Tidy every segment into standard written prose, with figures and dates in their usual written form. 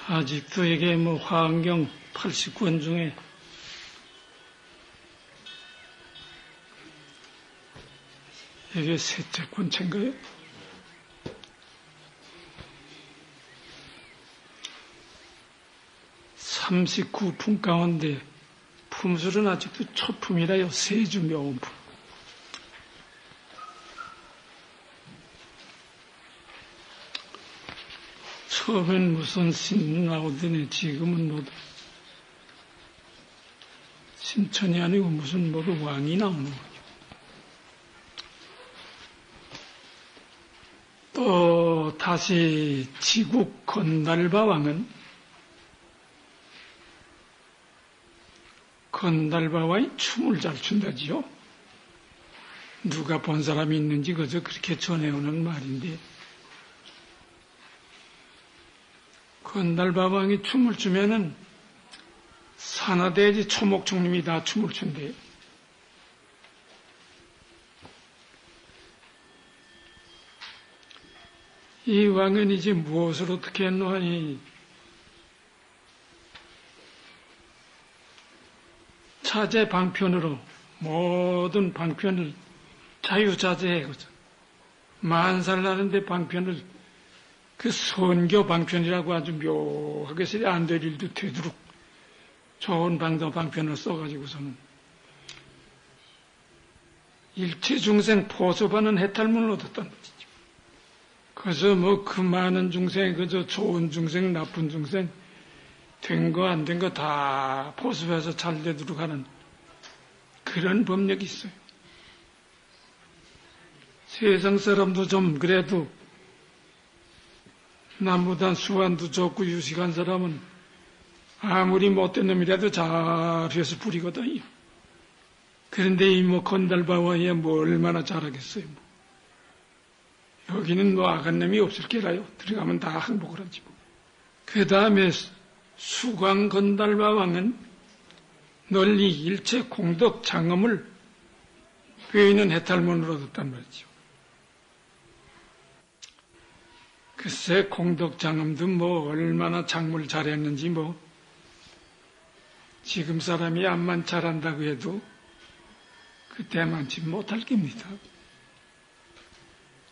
아직도 이게 화엄경 80권 중에 이게 셋째 권체인가요? (39품) 가운데 품술은 아직도 초품이라요. 세주묘음품. 처음엔 무슨 신 나오더니 지금은 모두 신천이 아니고 무슨 모두 왕이 나오는 거죠. 또 다시 지국 건달바 왕은 건달바와의 춤을 잘 춘다지요. 누가 본 사람이 있는지 그저 그렇게 전해오는 말인데, 건달바 왕이 춤을 추면은 산하대지 초목총님이 다 춤을 춘대요. 이 왕은 이제 무엇을 어떻게 했노 하니 차제 방편으로 모든 방편을 자유자재해. 만살 나는데 방편을 그 선교 방편이라고 아주 묘하게 안 될 일도 되도록 좋은 방편을 써가지고서는 일체 중생 포섭하는 해탈문을 얻었단 말이죠. 그저 그 많은 중생, 그저 좋은 중생, 나쁜 중생, 된 거 안 된 거 다 포섭해서 잘 되도록 하는 그런 법력이 있어요. 세상 사람도 좀 그래도 남보다 수완도 좋고 유식한 사람은 아무리 못된 놈이라도 잘해서 부리거든요. 그런데 이 건달바와야 얼마나 잘하겠어요. 여기는 악한 놈이 없을 게라요. 들어가면 다 항복을 하지 그 다음에 수광 건달바 왕은 널리 일체 공덕 장엄을 베이는 해탈문을 얻었단 말이죠. 글쎄 공덕 장엄도 얼마나 장물 잘했는지 지금 사람이 암만 잘한다고 해도 그때만치 못할 겁니다.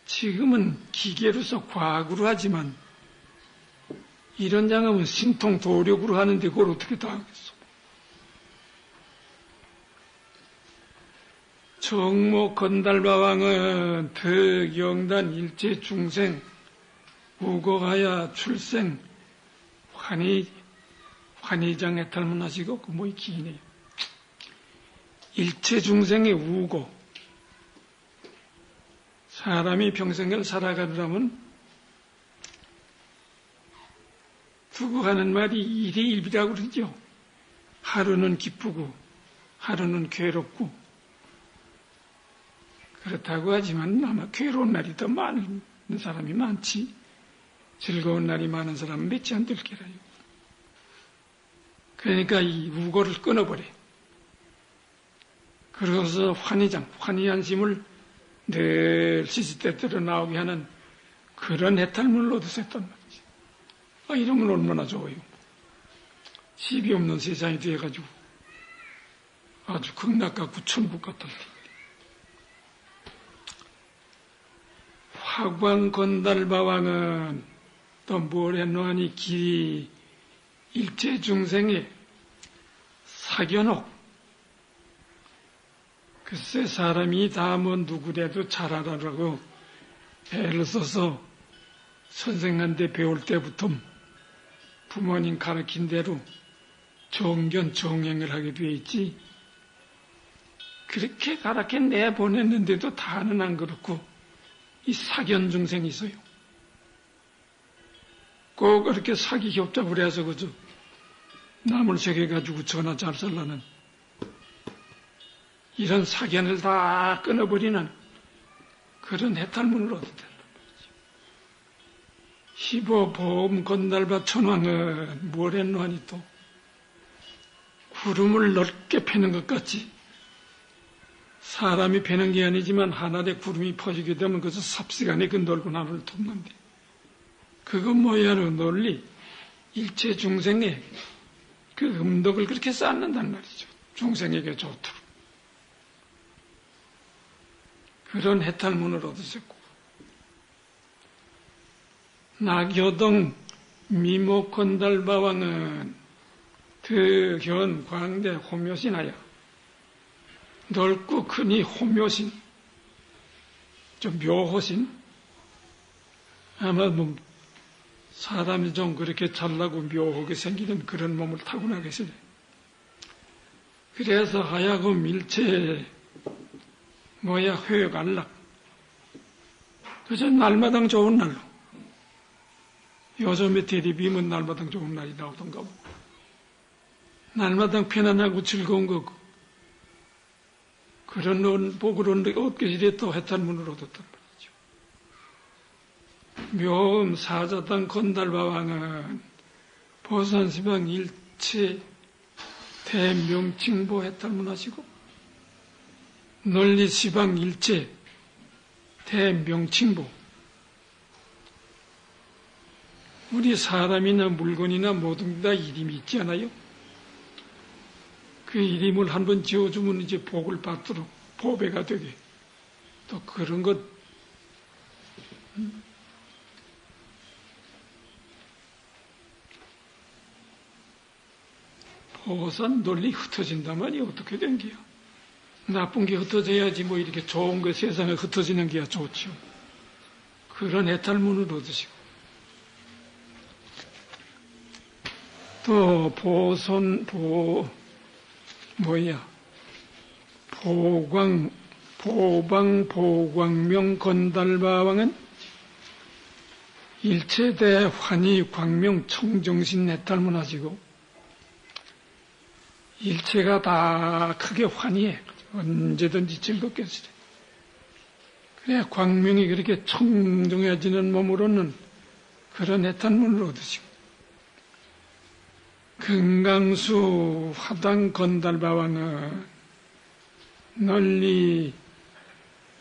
지금은 기계로서 과학으로 하지만 이런 장엄은 신통 도력으로 하는데 그걸 어떻게 다 하겠어. 정모 건달바 왕은 덕영단 일체 중생 우거하야 출생 환희장 해탈문 하시고 기이네요. 일체 중생의 우고, 사람이 평생을 살아가려면 두고 하는 말이 일희일비라고 그러죠. 하루는 기쁘고 하루는 괴롭고 그렇다고 하지만 아마 괴로운 날이 더 많은 사람이 많지 즐거운 날이 많은 사람은 몇지 않을 게라요. 그러니까 이 우고를 끊어버려. 그래서 환희한심을 늘 시시때때로 나오게 하는 그런 해탈문을 얻으셨단 말이지. 이러면 얼마나 좋아요. 시비 없는 세상이 되어가지고 아주 극락같고 천국 같을 텐데. 화광 건달바 왕은 또 뭘 했노 하니 길이 일체 중생의 사견옥. 글쎄 사람이 다 누구라도 잘하라고 애를 써서 선생한테 배울 때부터 부모님 가르친 대로 정견 정행을 하게 되어 있지. 그렇게 가르쳐 내보냈는데도 다는 안 그렇고 이 사견 중생이 있어요. 꼭 그렇게 사기 협잡을 해서 그저 남을 새겨가지고 전화 잘 살라는 이런 사견을 다 끊어버리는 그런 해탈문을 얻었단 말이죠. 희보보험 건달바 천왕은 뭘 했노 하니 또 구름을 넓게 패는 것 같이 사람이 패는 게 아니지만 하늘에 구름이 퍼지게 되면 그래서 삽시간에 그 넓은 하늘을 돕는데 그건 뭐야 널리 일체 중생에 그 음덕을 그렇게 쌓는단 말이죠. 중생에게 좋도록. 그런 해탈문을 얻으셨고, 나교동 미목건달바왕은 득현 광대 호묘신하여 넓고 크니 호묘신, 좀 묘호신, 아마 뭐 사람이 좀 그렇게 잘나고 묘하게 생기는 그런 몸을 타고나 계시네. 그래서 하야금 일체 회관락, 그저 날마당 좋은 날로, 요즘에 대리비면 날마당 좋은 날이 나오던가 보. 날마당 편안하고 즐거운 거고, 그런 복을 얻기 전에 또 해탈문을 얻었단 말이죠. 묘음 사자당 건달바왕은 보선시방 일체 대명칭보 해탈문 하시고, 널리 시방 일체 대명칭보, 우리 사람이나 물건이나 모든 다 이름이 있지 않아요? 그 이름을 한번 지어주면 이제 복을 받도록 보배가 되게, 또 그런 것, 보선 논리 흩어진다만이 어떻게 된 게요? 나쁜 게 흩어져야지 뭐 이렇게 좋은 거 세상에 흩어지는 게야 좋지요. 그런 해탈문을 얻으시고, 또 보광명 건달바왕은 일체대 환희 광명 청정신 해탈문 하시고, 일체가 다 크게 환희해. 언제든지 즐겁게 하시래. 그래, 광명이 그렇게 청정해지는 몸으로는 그런 해탈문을 얻으시고, 금강수 화당 건달바왕은 널리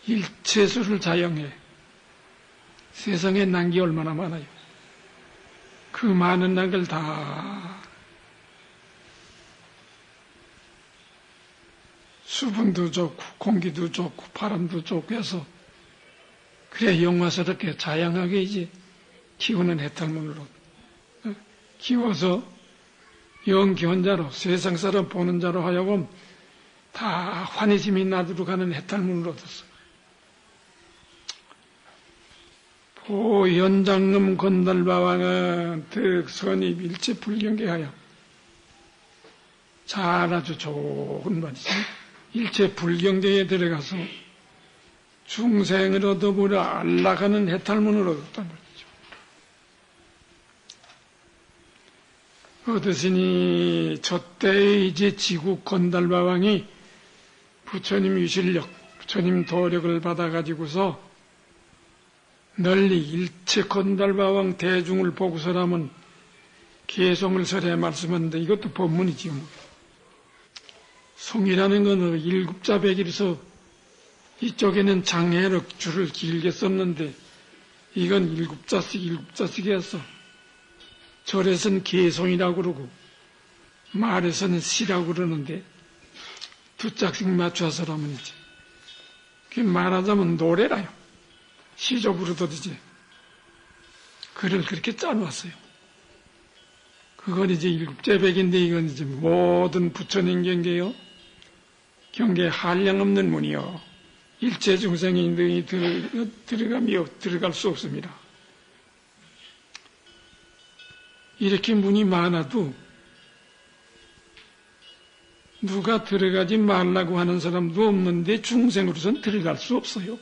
일체수를 자영해. 세상에 난 게 얼마나 많아요. 그 많은 난 걸 다 수분도 좋고 공기도 좋고 바람도 좋고 해서 그래 영화스럽게 자양하게 이제 키우는 해탈문으로 키워서 영기원자로 세상 사람 보는 자로 하여금 다 환희심이 나도록 하는 해탈문을 얻었어. 보현장금 건달바왕은 득선입 일체 불경계하여, 잘 아주 좋은 말이지. 일체 불경계에 들어가서 중생을 얻어보려 안락하는 해탈문을 얻었단 말이죠. 얻으시니 저때의 이제 지국 건달바왕이 부처님 유실력, 부처님 도력을 받아가지고서 널리 일체 건달바왕 대중을 보고서라면 개송을 설해 말씀하는데 이것도 법문이지요. 송이라는 건 일급자백이라서 이쪽에는 장해로 줄을 길게 썼는데 이건 일급자씩 해서 절에서는 개송이라고 그러고 말에서는 시라고 그러는데 두 짝씩 맞춰서라면 이제 그게 말하자면 노래라요. 시조 부르듯이 글을 그렇게 짜놓았어요. 그건 이제 일급제백인데 이건 이제 모든 부처님 경계요. 경계에 한량없는 문이요. 일체 중생이 능히 들어갈 수 없습니다. 이렇게 문이 많아도 누가 들어가지 말라고 하는 사람도 없는데 중생으로서는 들어갈 수 없어요.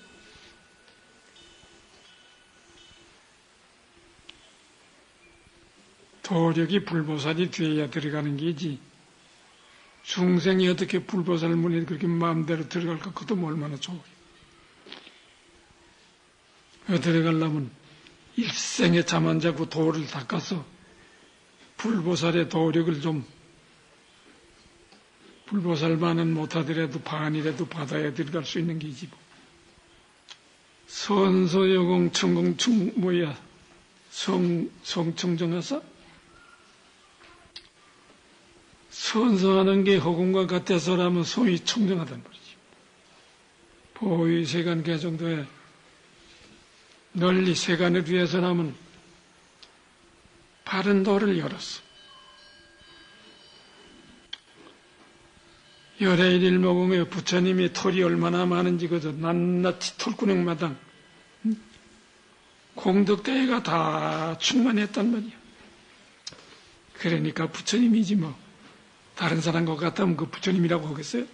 도력이 불보살이 돼야 들어가는 게지. 중생이 어떻게 불보살 문에 그렇게 마음대로 들어갈까? 그것도 얼마나 좋아요. 들어가려면 일생에 잠 안 자고 도를 닦아서 불보살의 도력을 좀 불보살만은 못하더라도 반이라도 받아야 들어갈 수 있는 게지. 선소여공 청공충 성청정하사 선서하는 게 허공과 같아서라면 손이 청정하단 말이지. 보위 세간 개정도에 널리 세간을 위해서라면 바른 도를 열었어. 열의 일일모공에 부처님이 털이 얼마나 많은지 그저 낱낱이 털구녕마당 공덕대회가 다 충만했단 말이야. 그러니까 부처님이지 뭐. 다른 사람과 같으면 그 부처님이라고 하겠어요?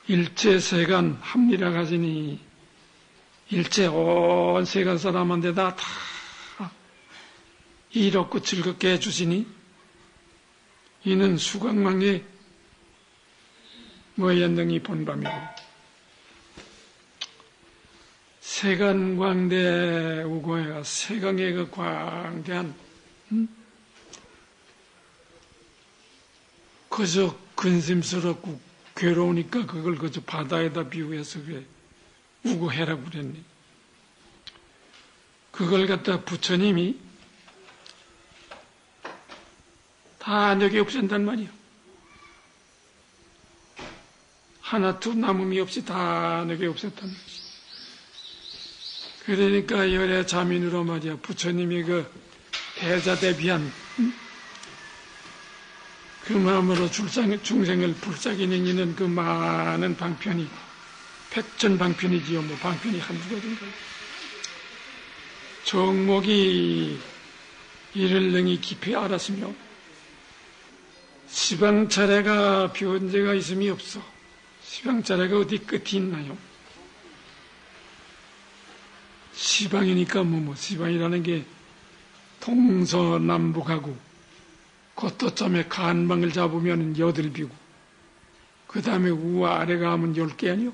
일체 세간 합리라 가지니 일체 온 세간 사람한테다 다 이롭고 즐겁게 해주시니 이는 수광망의 모연등이 본밤이고 세간 광대 우고해가 세강의 그 광대한 그저 근심스럽고 괴로우니까 그걸 그저 바다에다 비유해서 그게 우고해라고 그랬니. 그걸 갖다 부처님이 다 여기 없앤단 말이야. 하나도 남음이 없이 다 여기 없앴단 말이야. 그러니까 열의 자민으로 말이야. 부처님이 그 대자대비한 그 마음으로 중생을 불쌍히 는 그 많은 방편이 백전방편이지요. 뭐 방편이 한두 가지인가. 정목이 이를 능히 깊이 알았으며 시방차례가 변제가 있음이 없어. 시방차례가 어디 끝이 있나요? 시방이니까 시방이라는 게 동서남북하고 겉도점에 간방을 잡으면 8비고 그 다음에 우와 아래가 하면 10개 아니요?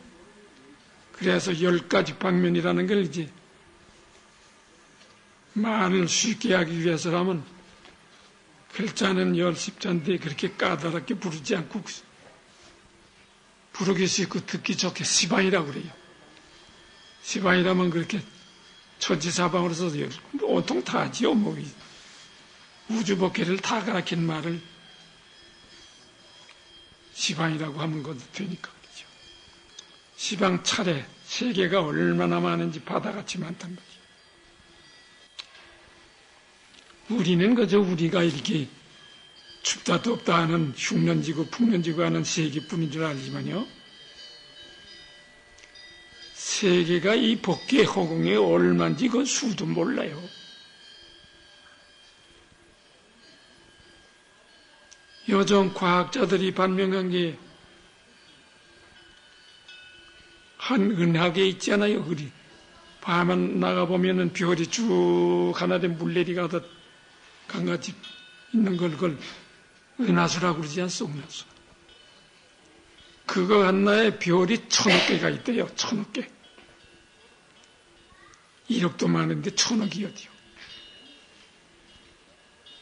그래서 10가지 방면이라는 걸 이제 말을 쉽게 하기 위해서라면 글자는 10자인데 그렇게 까다롭게 부르지 않고 부르기 쉽고 듣기 좋게 시방이라고 그래요. 시방이라면 그렇게 천지사방으로 써서 온통 다 하지요. 우주법계를 다 가르친 말을 시방이라고 하면 것도 되니까 그렇죠. 시방 차례 세계가 얼마나 많은지 바다같이 많단 말이에요. 우리는 그저 우리가 이렇게 춥다 덥다 하는 흉년지고 풍년지고 하는 세계뿐인 줄 알지만요. 세계가 이 법계 허공에 얼마인지 그 수도 몰라요. 요즘 과학자들이 발명한 게 한 은하계 있잖아요. 우리 밤에 나가보면은 별이 쭉 하나된 물내리 가듯 강같이 있는 걸 그걸 은하수라고 그러지 않소, 은하수. 그거 하나에 별이 1000억 개가 있대요. 1000억 개. 1억도 많은데 1000억이 어디요.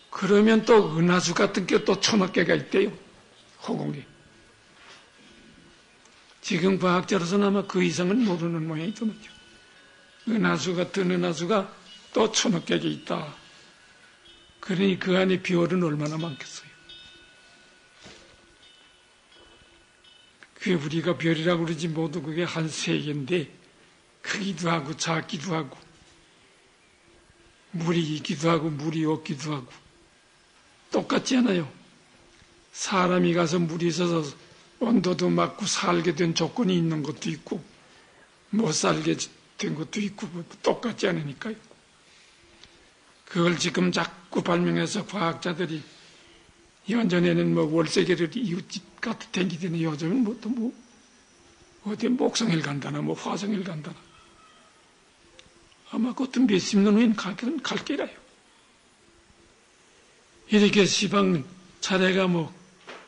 그러면 또 은하수 같은 게 또 1000억 개가 있대요. 허공에. 지금 과학자로서는 아마 그 이상은 모르는 모양이더만요. 은하수 같은 은하수가 또 1000억 개가 있다. 그러니 그 안에 별은 얼마나 많겠어요. 그게 우리가 별이라고 그러지 모두 그게 한 세계인데 크기도 하고 작기도 하고 물이 있기도 하고 물이 없기도 하고 똑같지 않아요. 사람이 가서 물이 있어서 온도도 맞고 살게 된 조건이 있는 것도 있고 못 살게 된 것도 있고 똑같지 않으니까요. 그걸 지금 자꾸 발명해서 과학자들이 연전에는 월세계를 이웃집 같은 댕기더니 요즘은 어디 목성을 간다나 화성을 간다나 아마 그것도 몇십 년 후엔 갈 게라요. 이렇게 시방 차례가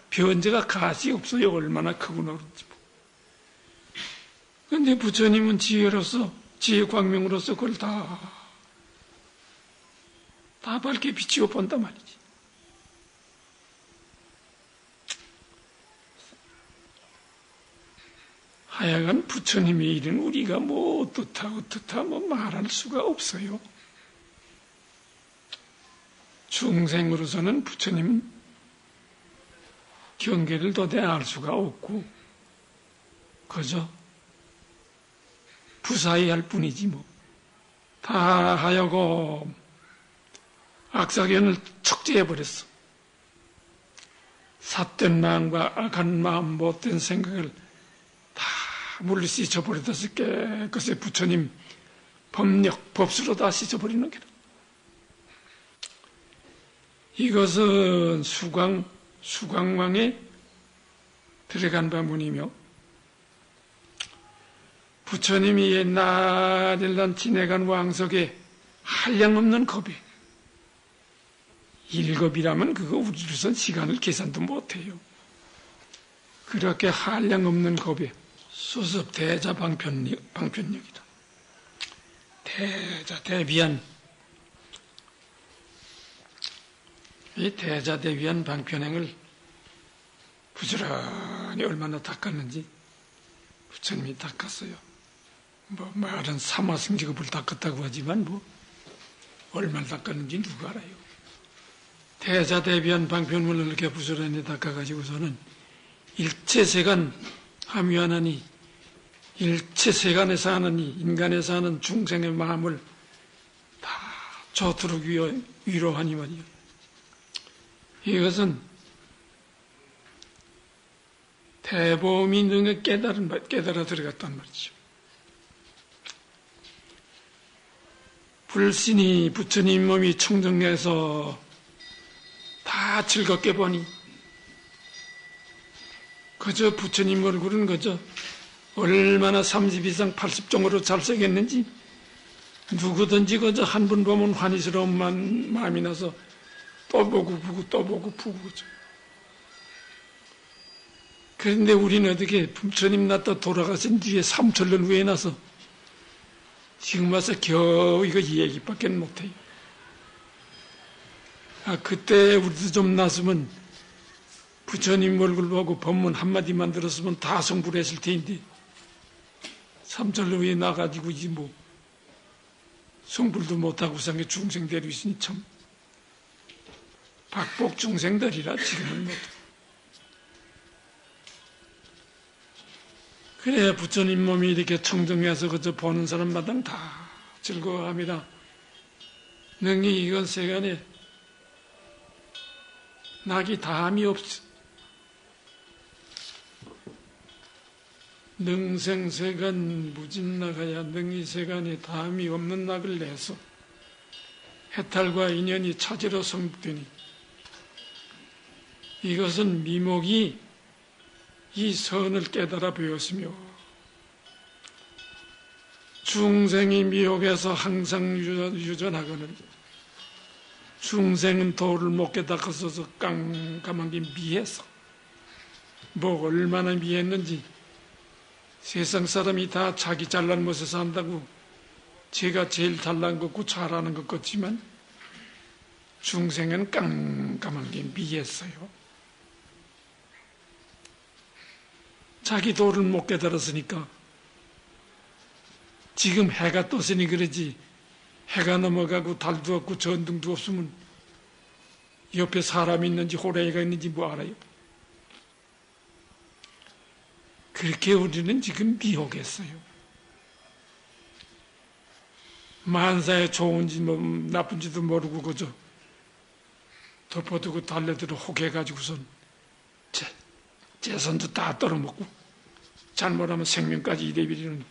변제가 가시 없어요. 얼마나 크구나 그런지. 그런데 부처님은 지혜로서, 지혜 광명으로서 그걸 다 밝게 비치고 본단 말이지. 하여간 부처님의 일은 우리가 어떻다 말할 수가 없어요. 중생으로서는 부처님은 경계를 도대체 알 수가 없고 그저 부사히 할 뿐이지 뭐. 다 하여금 악사견을 척제해버렸어. 삿된 마음과 악한 마음, 못된 생각을 다 물리 씻어버려서 깨끗이 부처님 법력, 법수로 다 씻어버리는 게다. 이것은 수광왕에 들어간 바문이며 부처님이 옛날일난 지내간 왕석에 한량없는 겁이 일겁이라면 그거 우리로선 시간을 계산도 못해요. 그렇게 한량없는 겁이 수습 대자 방편력이다. 대비한 이 대자대비한 방편행을 부지런히 얼마나 닦았는지 부처님이 닦았어요. 뭐 말은 사마승지급을 닦았다고 하지만 뭐 얼마나 닦았는지 누가 알아요. 대자대비한 방편문을 이렇게 부지런히 닦아가지고서는 일체세간 함유하나니 일체세간에서 하는 인간에서 하는 중생의 마음을 다 좋도록 위로하니 말이요. 이것은 대보미 능에 깨달아 들어갔단 말이죠. 불신이 부처님 몸이 청정내서 다 즐겁게 보니 그저 부처님 얼굴은 그저 얼마나 30 이상 80종으로 잘생겼는지 누구든지 그저 한 번 보면 환희스러운 마음이 나서 또 보고 보고 또 보고 푸고 그죠. 그런데 우리는 어떻게 부처님 낳다 돌아가신 뒤에 3천년 후에 나서 지금 와서 겨우 이거 얘기밖에 못해요. 그때 우리도 좀 났으면 부처님 얼굴 보고 법문 한마디만 들었으면 다 성불했을 텐데 3천년 후에 나가지고 이제 뭐 성불도 못하고 상에 중생대로 있으니 참 박복 중생들이라 지금은 못. 그래야 부처님 몸이 이렇게 청정해서 그저 보는 사람마다 다 즐거워합니다. 능히 이건 세간에 낙이 다함이 없어. 능생세간 무진나가야 능히 세간에 다함이 없는 낙을 내서 해탈과 인연이 차지로 성립되니 이것은 미목이 이 선을 깨달아 배웠으며 중생이 미혹에서 항상 유전하거늘 중생은 도를 못 깨닫고서 깜깜한 게 미해서 뭐 얼마나 미했는지 세상 사람이 다 자기 잘난 것에서 한다고 제가 제일 잘난 것고 잘하는 것 같지만 중생은 깜깜한 게 미했어요. 자기 도를 못 깨달았으니까 지금 해가 떴으니 그러지 해가 넘어가고 달도 없고 전등도 없으면 옆에 사람이 있는지 호랑이가 있는지 뭐 알아요? 그렇게 우리는 지금 미혹했어요. 만사에 좋은지 뭐 나쁜지도 모르고 그저 덮어두고 달래들어 혹해가지고선 재산도 다 떨어먹고 잘못하면 생명까지 잃어버리는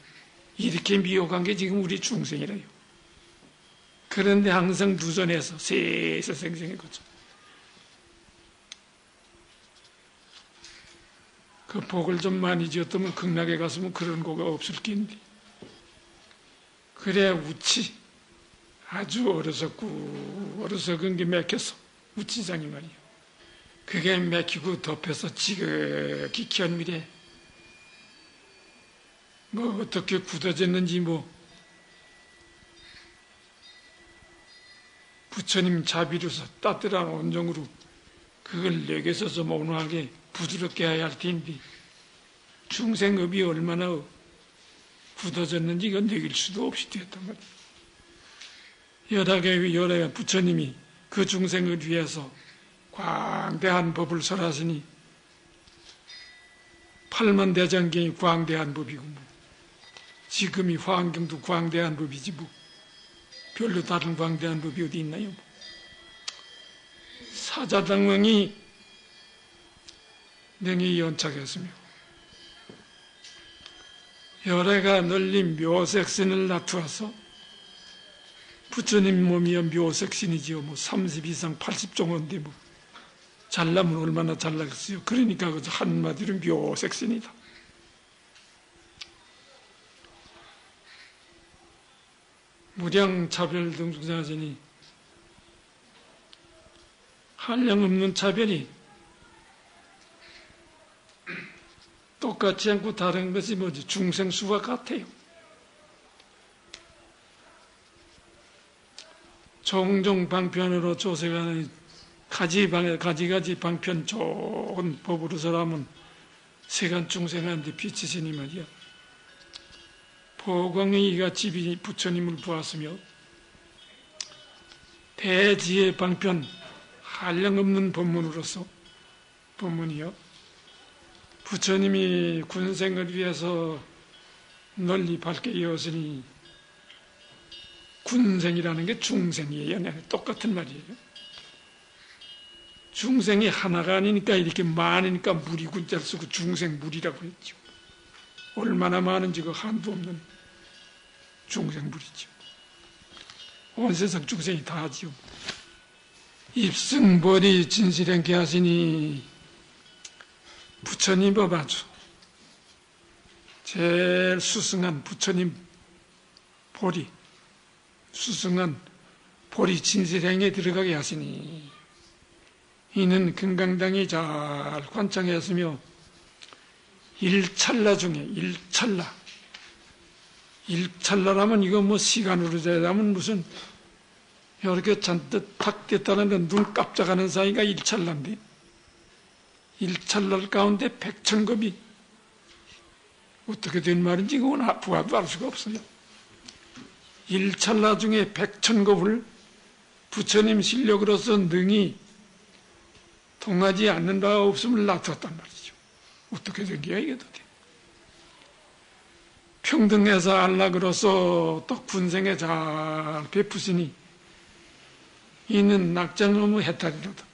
이렇게 미혹한 게 지금 우리 중생이라요. 그런데 항상 누전해서 세세생생해 거죠. 그 복을 좀 많이 지었다면 극락에 갔으면 그런 거가 없을 텐데 그래 우치 아주 어려서 그게 맥혀서 우치장이 말이요. 그게 맥히고 덮여서 지극히 견밀해. 뭐 어떻게 굳어졌는지 뭐 부처님 자비로서 따뜻한 온정으로 그걸 내게서 좀 온화하게 부드럽게 해야 할 텐데 중생업이 얼마나 굳어졌는지 이건 내길 수도 없이 되었단 말이에요. 여러 부처님이 그 중생을 위해서 광대한 법을 설하시니 팔만대장경이 광대한 법이고 뭐 지금이 화엄경도 광대한 법이지 뭐 별로 다른 광대한 법이 어디 있나요? 뭐. 사자당왕이 능히 연착했으며 열애가 널린 묘색신을 나투어서 부처님 몸이여 묘색신이지요. 뭐 30 이상 80종인데 뭐 잘나면 얼마나 잘나겠어요. 그러니까 그저 한마디로 묘색신이다. 무량차별 등중자하시니 한량없는 차별이 똑같지 않고 다른 것이 뭐지? 중생수와 같아요. 종종 방편으로 조세가는 가지가지 방편 좋은 법으로서라면 세간 중생한테 비치시니 말이야. 보광이가 집이 부처님을 보았으며 대지의 방편 한량없는 법문으로서 법문이요. 부처님이 군생을 위해서 널리 밝게 이었으니 군생이라는 게 중생이에요. 네, 똑같은 말이에요. 중생이 하나가 아니니까 이렇게 많으니까 무리 군자를 쓰고 중생무리라고 했죠. 얼마나 많은지 그 한도 없는 중생무리죠. 온 세상 중생이 다 하지요. 입승벌이 진실행케 하시니 부처님 법 아주 제일 수승한 부처님 보리 수승한 보리 진실행에 들어가게 하시니 이는 금강당이 잘 관창했으며 일찰나 중에 일찰나라면 이거 뭐 시간으로 재자면 무슨 이렇게 잔뜩 탁 됐다는 눈 깜짝하는 사이가 일찰나인데 일찰날 가운데 백천겁이 어떻게 된 말인지 그건 부하도 알 수가 없어요. 일찰나 중에 백천겁을 부처님 실력으로서 능히 통하지 않는 바가 없음을 나타났단 말이죠. 어떻게 된 게야 이게 도대체. 평등해서 안락으로서 또 군생에 잘 베푸시니 이는 낙장의무 해탈이로다.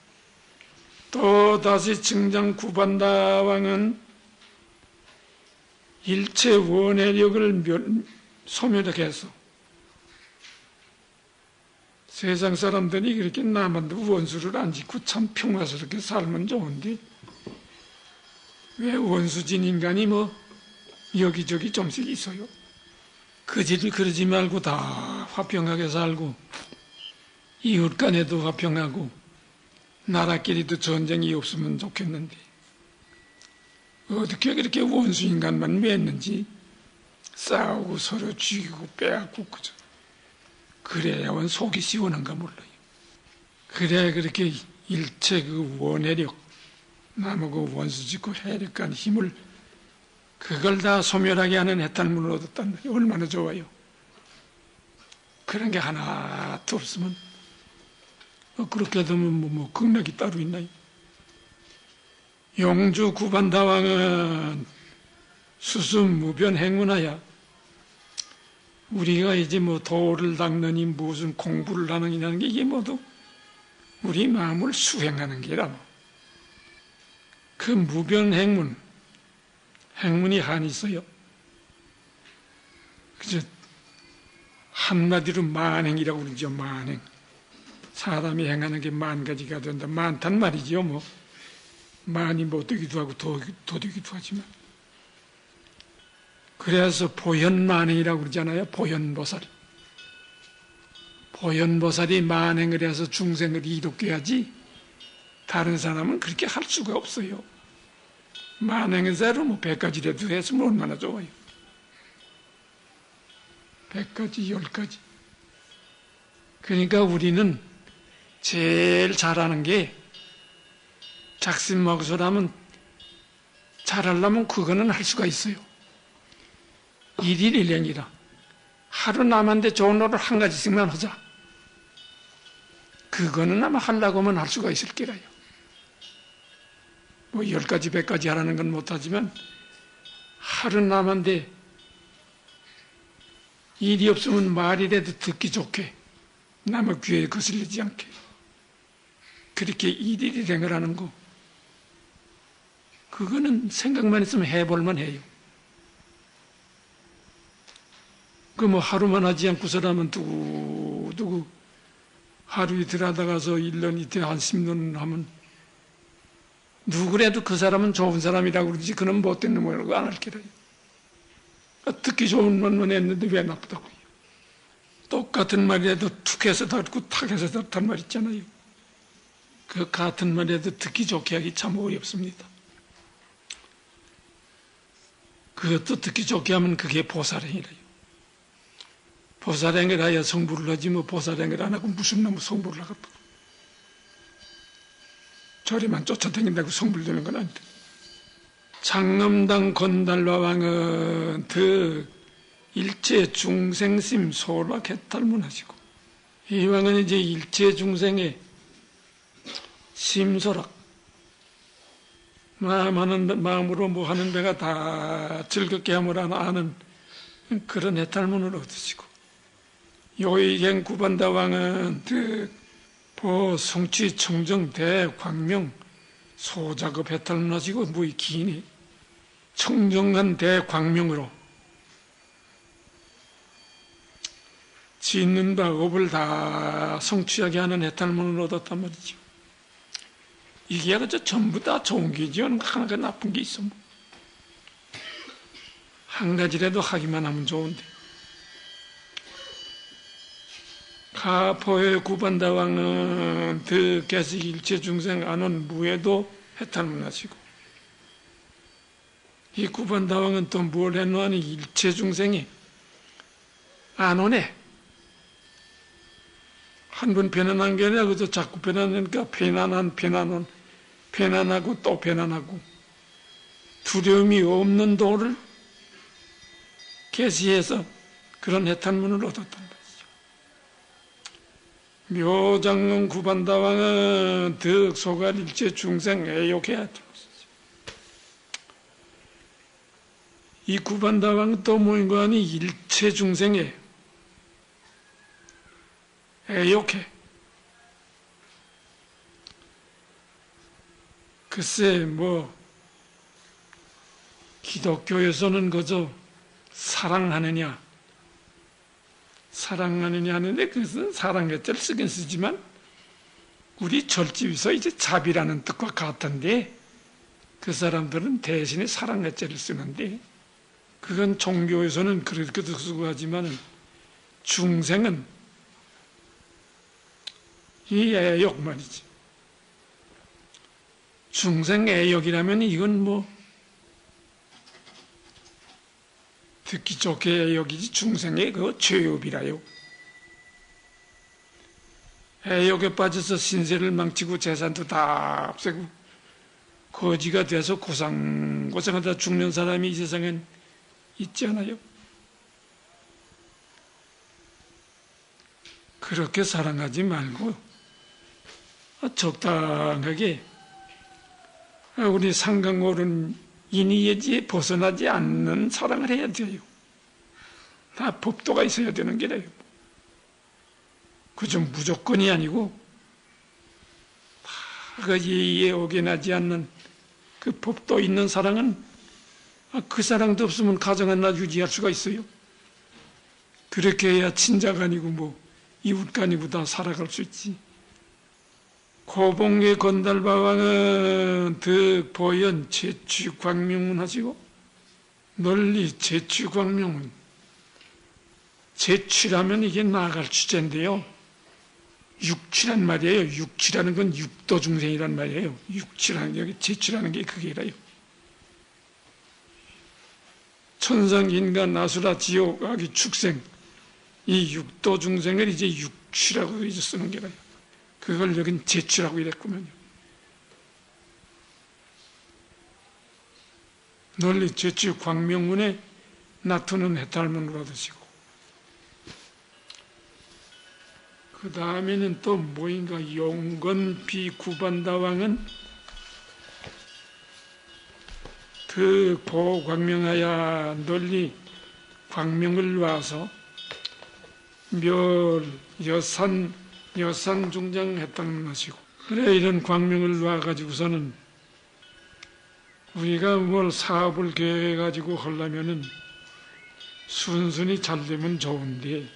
또 다시 증장 구반다왕은 일체 원해력을 소멸하게 해서 세상 사람들이 그렇게 남한테 원수를 안 짓고 참 평화스럽게 살면 좋은데 왜 원수진 인간이 뭐 여기저기 좀씩 있어요. 그지를 그러지 말고 다 화평하게 살고 이웃 간에도 화평하고 나라끼리도 전쟁이 없으면 좋겠는데 어떻게 그렇게 원수 인간만 맺는지 싸우고 서로 죽이고 빼앗고 그저 그래야만 속이 시원한가 몰라요. 그래야 그렇게 일체 그 원해력 남하고 원수 짓고 해력간 힘을 그걸 다 소멸하게 하는 해탈문을 얻었단 말이에요. 얼마나 좋아요. 그런 게 하나도 없으면 그렇게 되면 뭐 극락이 따로 있나요? 용주 구반다왕은 수수무변 행운하야 우리가 이제 뭐 도를 닦느니 무슨 공부를 하느니라는 게 이게 모두 우리 마음을 수행하는 게라 뭐. 그 무변 행문이 한이 있어요. 그저 한마디로 만행이라고 그러죠. 만행. 사람이 행하는 게 만 가지가 된다. 많단 말이지요. 뭐 많이 못 되기도 하고 더 되기도 하지만. 그래서 보현만행이라고 그러잖아요. 보현보살. 보현보살이 만행을 해서 중생을 이롭게 하지 다른 사람은 그렇게 할 수가 없어요. 만행의사로 뭐 100가지라도 했으면 얼마나 좋아요. 100가지, 10가지. 그러니까 우리는 제일 잘하는 게 작심먹으소라면 잘하려면 그거는 할 수가 있어요. 일일 일행이라. 하루 남한테 좋은 노를 한 가지씩만 하자. 그거는 아마 하려고 하면 할 수가 있을 거라요. 뭐 10가지, 100가지 하라는 건 못하지만 하루 남은데 일이 없으면 말이라도 듣기 좋게 남의 귀에 거슬리지 않게 그렇게 일일이 생활하는 거 그거는 생각만 있으면 해볼만 해요. 그 뭐 하루만 하지 않고서라면 두고 하루 이틀 하다가서 1년 이틀 한 10년 하면 누구라도 그 사람은 좋은 사람이라고 그러지 그는 못된 놈이라고 안 할 거라요. 듣기 좋은 말만 했는데 왜 나쁘다고요. 똑같은 말이라도 툭해서 다르고 탁해서 다르단 말 있잖아요. 그 같은 말이라도 듣기 좋게 하기 참 어렵습니다. 그것도 듣기 좋게 하면 그게 보살행이래요. 보살행을 해야 성불을 하지 뭐 보살행을 안 하고 무슨 놈의 성불을 하겠다. 저리만 쫓아다닌다고 성불되는 건 아닌데. 장엄당 건달바왕은 득 일체 중생심 소락해탈문하시고 이 왕은 이제 일체 중생의 심소락 마음으로 뭐 하는 데가 다 즐겁게 함을 아는 그런 해탈문을 얻으시고 요의행 구반다왕은 득보 성취 청정 대광명 소작업 해탈문 하시고 무의 기인이 청정한 대광명으로 짓는 바 업을 다 성취하게 하는 해탈문을 얻었단 말이죠. 이게 그저 전부 다 좋은 게지요. 하나가 나쁜 게 있어. 뭐. 한 가지라도 하기만 하면 좋은데. 가포의 구반다왕은 득께서 일체 중생 안온 무에도 해탈문하시고 이 구반다왕은 또 뭘 했노하니 일체 중생이 안온에 한 번 편안한 게 아니라 그저 자꾸 편안하니까 편안하고 또 편안하고 두려움이 없는 도를 계시해서 그런 해탈문을 얻었단 말이죠. 묘장릉 구반다왕은 득소갈 일체 중생 애욕해야 됩니다. 이 구반다왕은 또 뭐인가 하니 일체 중생에 애욕해. 글쎄 뭐 기독교에서는 그저 사랑하느냐 하는데 그것은 사랑해자를 쓰긴 쓰지만 우리 절집에서 이제 자비라는 뜻과 같은데 그 사람들은 대신에 사랑해자를 쓰는데 그건 종교에서는 그렇게도 쓰고 하지만 중생은 이 애욕 말이지. 중생 애욕이라면 이건 뭐 듣기 좋게 애욕이지 중생의 그 죄업이라요. 애욕에 빠져서 신세를 망치고 재산도 다 없애고 거지가 돼서 고생하다 죽는 사람이 이 세상엔 있지 않아요? 그렇게 사랑하지 말고 적당하게 우리 상강오른 인의예지에 벗어나지 않는 사랑을 해야 돼요. 다 법도가 있어야 되는 게래요. 그저 무조건이 아니고 그 예의에 어겨나지 않는 그 법도 있는 사랑은 그 사랑도 없으면 가정 하나 유지할 수가 있어요. 그렇게 해야 친자가 아니고 뭐 이웃가 아니고 다 살아갈 수 있지. 고봉의 건달바왕은 득보연 제취광명문 하시고 널리 제취광명문 제취라면 이게 나아갈 주제인데요. 육취란 말이에요. 육취라는 건 육도 중생이란 말이에요. 육취라는 게 제취라는 게 그게라요. 천상, 인간, 아수라, 지옥, 악이, 축생 이 육도 중생을 이제 육취라고 이제 쓰는 게라요. 그걸 여긴 제취라고 이랬구만요. 널리 제취 광명문에 나투는 해탈문으로 얻으시고 그 다음에는 또 뭐인가, 용건비 구반다왕은 그 보광명하야 널리 광명을 와서 멸 여산 중장했다는 것이고, 그래 이런 광명을 와가지고서는 우리가 뭘 사업을 계획해가지고 하려면은 순순히 잘 되면 좋은데,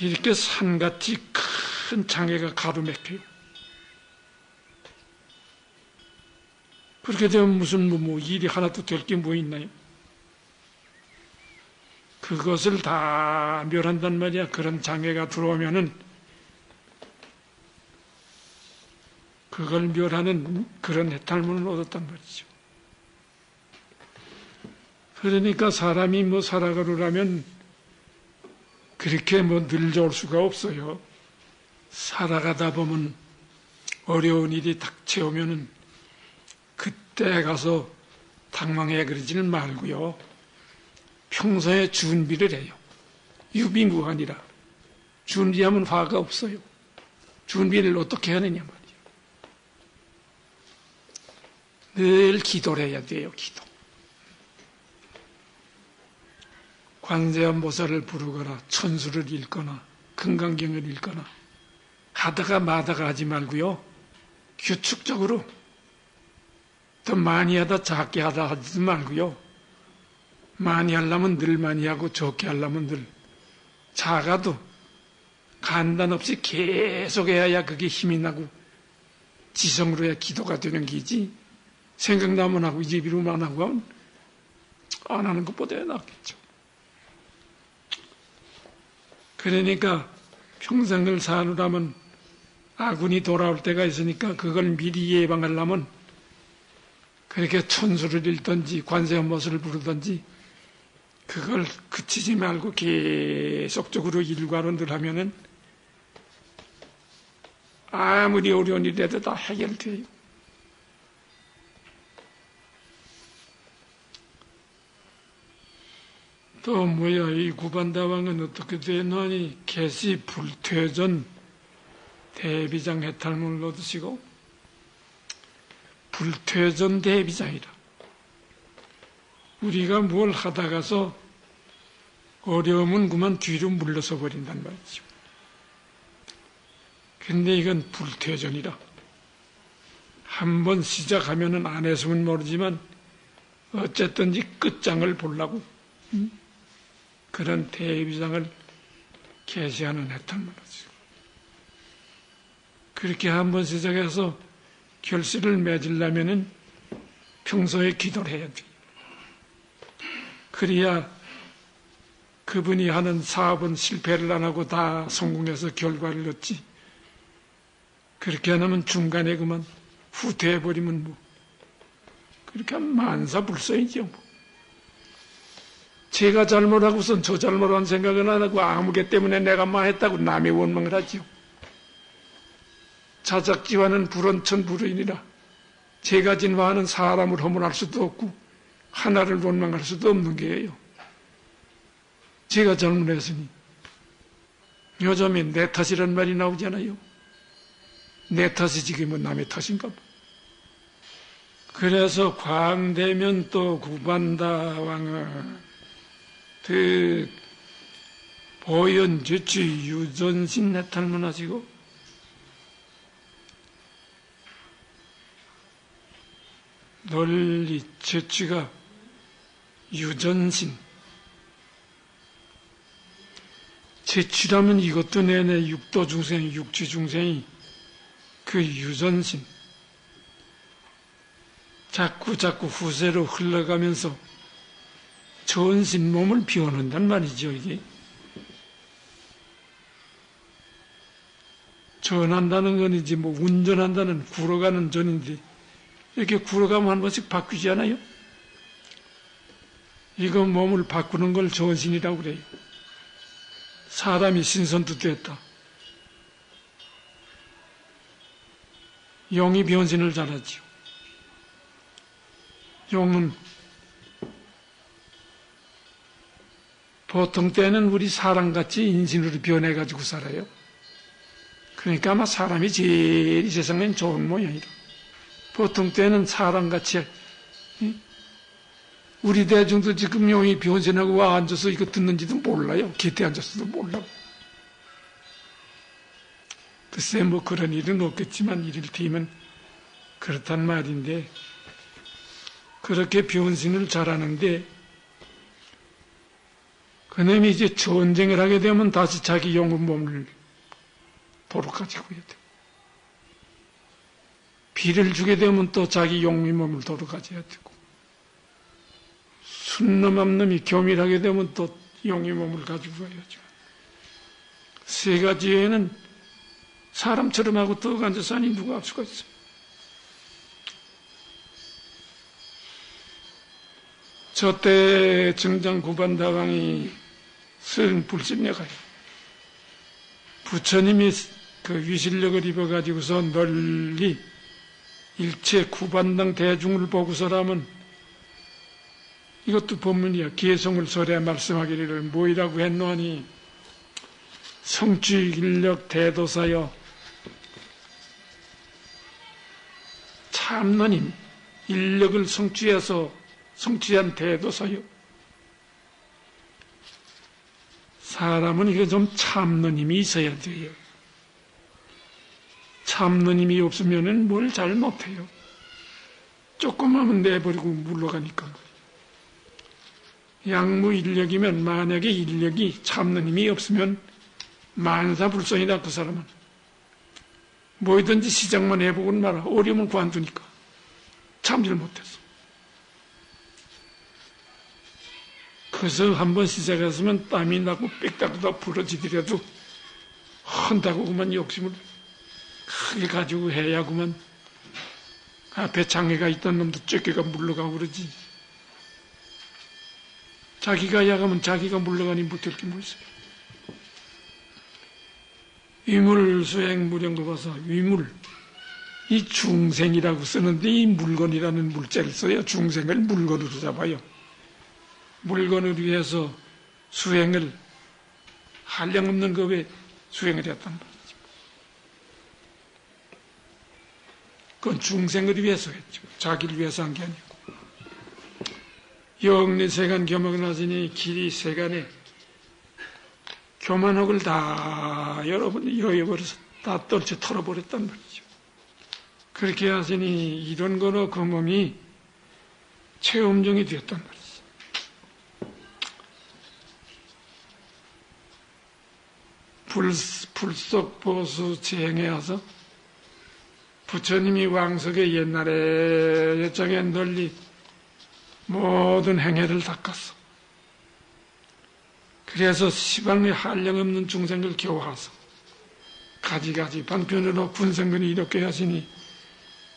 이렇게 산같이 큰 장애가 가로막혀요. 그렇게 되면 무슨 일이 하나도 될 게 뭐 있나요? 그것을 다 멸한단 말이야. 그런 장애가 들어오면은 그걸 멸하는 그런 해탈문을 얻었단 말이죠. 그러니까 사람이 살아가려면 그렇게 늘 좋을 수가 없어요. 살아가다 보면 어려운 일이 닥쳐오면은 그때 가서 당황해 그러지는 말고요. 평소에 준비를 해요. 유비무환이라. 준비하면 화가 없어요. 준비를 어떻게 하느냐 말이에요. 늘 기도를 해야 돼요. 기도. 관세음보살을 부르거나 천수를 읽거나 금강경을 읽거나 하다가 마다가 하지 말고요. 규칙적으로 더 많이 하다 작게 하다 하지 말고요. 많이 하려면 늘 많이 하고 적게 하려면 늘 작아도 간단 없이 계속 해야 그게 힘이 나고 지성으로 해야 기도가 되는 게지, 생각나면 하고 입으로만 하고 하면 안 하는 것보다 낫겠죠. 그러니까 평생을 사느라면 아군이 돌아올 때가 있으니까 그걸 미리 예방하려면 그렇게 천수를 읽든지 관세음보살을 부르든지 그걸 그치지 말고 계속적으로 일과로 늘 하면은 아무리 어려운 일이라도 다 해결돼요. 또 이 구반다왕은 어떻게 되나니 개시 불퇴전 대비장 해탈문을 얻으시고, 불퇴전 대비장이라. 우리가 뭘 하다가서 어려우면 그만 뒤로 물러서 버린단 말이죠. 근데 이건 불퇴전이라. 한번 시작하면은 안 했으면 모르지만 어쨌든지 끝장을 보려고 그런 대비장을 개시하는 해탈문이죠. 그렇게 한번 시작해서 결실을 맺으려면은 평소에 기도를 해야 돼요. 그래야 그분이 하는 사업은 실패를 안 하고 다 성공해서 결과를 얻지. 그렇게 안 하면 중간에 그만 후퇴해버리면 그렇게 하면 만사불서이죠. 제가 잘못하고선 저 잘못한 생각은 안 하고 아무개 때문에 내가 망했다고 남의 원망을 하지요. 자작지화는 불원천불의니라. 제가 진화하는 사람을 허물할 수도 없고 하나를 원망할 수도 없는 게예요. 제가 잘못했으니 요즘에 내 탓이란 말이 나오잖아요. 내 탓이 지금은 남의 탓인가 봐. 그래서 광대면 또 구반다왕은 그 보현주취 유전신 해탈문 하시고, 널리 제취가 유전신. 제취라면 이것도 내내 육도중생, 육취중생이 그 유전신. 자꾸 후세로 흘러가면서 전신 몸을 비워놓는단 말이죠, 이게. 전한다는 건 이제 운전한다는 굴어가는 전인데, 이렇게 굴어가면 한 번씩 바뀌지 않아요? 이거 몸을 바꾸는 걸 전신이라고 그래요. 사람이 신선도 됐다. 용이 변신을 잘하지요. 용은 보통 때는 우리 사람같이 인신으로 변해가지고 살아요. 그러니까 아마 사람이 제일 이 세상엔 좋은 모양이다. 보통 때는 사람같이, 우리 대중도 지금 여기 변신하고 와 앉아서 이거 듣는지도 몰라요. 곁에 앉아서도 몰라요. 글쎄 뭐 그런 일은 없겠지만 이를테면 그렇단 말인데, 그렇게 변신을 잘하는데 그놈이 이제 전쟁을 하게 되면 다시 자기 영혼 몸을 도로 가지고 해야 돼. 비를 주게 되면 또 자기 영혼 몸을 도로 가져야 되고, 순놈 앞놈이 교밀하게 되면 또 영혼 몸을 가지고 가야죠. 세 가지 외에는 사람처럼 하고 떡 앉아서 하니 누가 할 수가 있어요. 저때 정장 구반다강이 쓴 불신녀가요. 부처님이 그 위실력을 입어가지고서 널리 일체 구반당 대중을 보고서라면, 이것도 법문이야. 기해성을 설에 말씀하기를 뭐이라고 했노하니, 성취인력 대도사여 참노님, 인력을 성취한 대도사여. 사람은 이거 좀 참노님이 있어야 돼요. 참노님이 없으면은 뭘 잘 못해요. 조금 하면 내버리고 물러가니까. 양무인력이면 만약에 인력이 참노님이 없으면 만사불성이다. 그 사람은 뭐든지 시작만 해보고는 말아. 어려우면 관두니까 참지를 못했어. 그래서 한번 시작했으면 땀이 나고 빽다구다 부러지더라도 한다고 그만 욕심을 크게 가지고 해야 그만 앞에 장애가 있던 놈도 쫓겨가 물러가고 그러지. 자기가 야가면 자기가 물러가니 못할 게 뭐 있어요. 위물수행 무령도 봐서 위물, 이 중생이라고 쓰는데 이 물건이라는 물자를 써요. 중생을 물건으로 잡아요. 물건을 위해서 수행을 한량없는 법에 수행을 했단 말이죠. 그건 중생을 위해서 했죠. 자기를 위해서 한 게 아니고. 영리세간 교목을 하시니 길이 세간에 교만혹을 다 여러분 여여버려서 다 떨쳐 털어버렸단 말이죠. 그렇게 하시니 이런 거로 그 몸이 체험종이 되었단 말이죠. 불속 보수 지행해 와서 부처님이 왕석에 옛날에 여정에 널리 모든 행해를 닦았어. 그래서 시방에 한량없는 중생을 교화해서 가지가지 방편으로 분성근이 이렇게 하시니